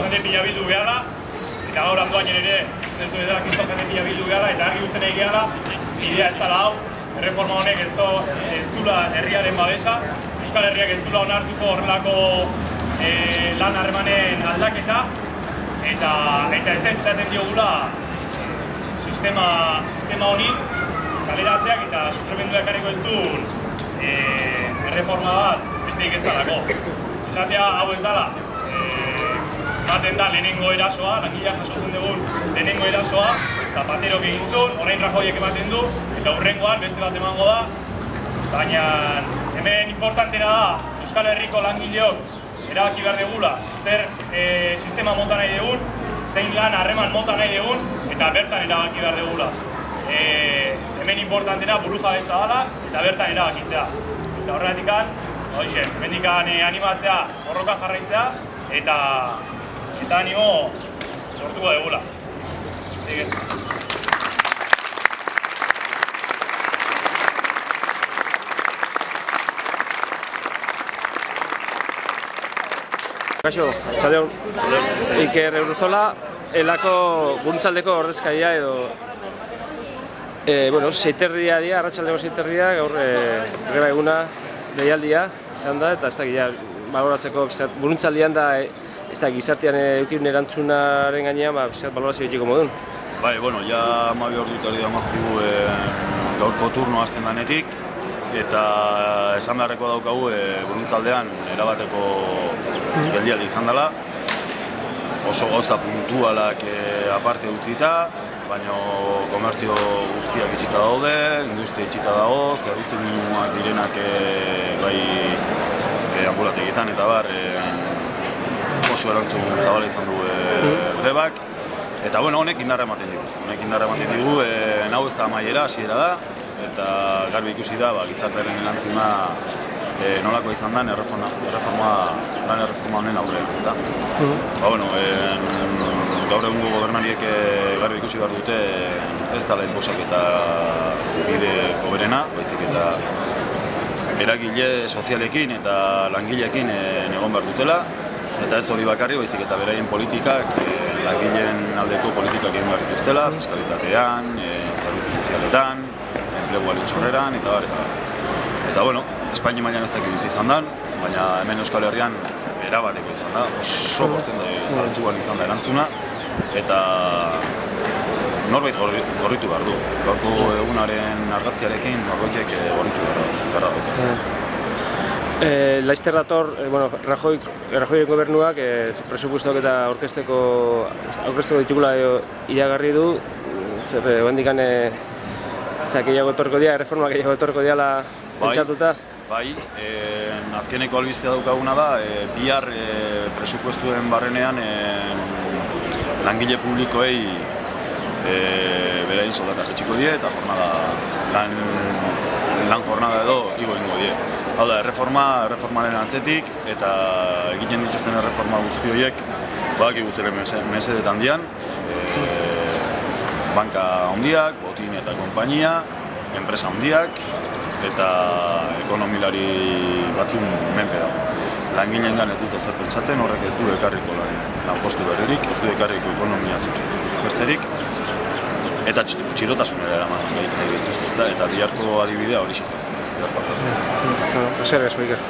jende pila bildu gehala, eta gaur handoainen ere, ez dela kriston jende pila bildu gehala, eta argi usten egin gehala, idea ez dela hau, erreforma honek ez dula herriaren babesa, Euskal Herriak ez dula onartuko horrelako lan harremanen aldaketa, eta ezen esaten diogula sistema honi kaleratzeak eta sufrimenduak ekarriko ez duen erreforma bat besteik ez dalako. Esatea hau ez dela, ematen da lehenengo erasoa, langileak jasotzen dugun lehenengo erasoa, Zapaterok egin zuen, orain Rajoyek ematen du, eta hurrengoan beste bat emango da, baina hemen importantena da Euskal Herriko langileok erabaki behar dugula zer sistema mota nahi dugun, zein lan harreman mota nahi dugun, eta bertan erabaki behar dugula. Hemen importantena burujabetza dela eta bertan erabakitzea. Eta horregatik hemendik animatzea, borroka jarraitzea, eta animo lortuko dugula. Sigues. Kaixo, Arratsaldeon. Iker Urruzola, elako guntzaldeko ordezkaria edo seiterdia dira, arratsaldeko seiterdia, gaur greba eguna deialdia izan da, eta ez da baloratzeko buruntzaldian da ez da gizartean eukin erantzunaren gainean balorazio egiteko modun. Bai, ja 12 ordutari damazkigu gaurko turno hasten danetik, eta esan beharreko daukagu buruntzaldean erabateko geldialdi izan dela. Oso gauza puntualak aparte utzita, baina komertzio guztiak itxita daude, industria itxita dago, zerbitzu minimoak direnak bai ambulategietan eta bar oso erantzun zabala izan du grebak. Eta honek indarra ematen digu. Nau ez da amaiera, hasiera da, eta garbi ikusi da gizartearen erantzuna nolako izan den erreforma honen aurrean, ezta? Gaur egungo gobernariek garbi ikusi behar dute ez dela inposaketa bide hoberena, baizik eta eragile sozialekin eta langileekin egon behar dutela, eta ez hori bakarri, baizik eta beraien politikak, langileen aldeko politikak egin behar dituztela, fiskalitatean, zerbitzu sozialetan, enplegua litxorreran, eta bar. Eta Espainia mailan ez dakit izan da, baina hemen Euskal Herrian erabateko izan da, oso bortzen da altuan izan da erantzuna, eta norbait gorritu behar du. Gaurko egunaren argazkiarekin norbaitek gorritu behar du. Laster dator, Rajoyren gobernuak presupuestoak eta aurkezteko ditugula iragarri du, zer handikan gehiago etorko dira, erreforma gehiago etorko dira pentsatuta? Bai, azkeneko albistea daukaguna da, bihar presupuestuen barrenean langile publikoei berain soldata jaitsiko die eta lan jornada edo igo ingo die. Hau da, erreformaren atzetik eta egiten dituzten erreforma guzti horiek badakigu zer mesedetan dian, banka handiak, botin eta konpainia, enpresa handiak, eta ekonomilari batzun menpe dago. Langileengan ez dut ezer pentsatzen, horrek ez du ekarriko lanpostu berririk, ez du ekarriko ekonomia suspertzerik, eta txirotasunera eraman nahi dituzte, eta biharko adibidea hori izan. Gracias, Iker.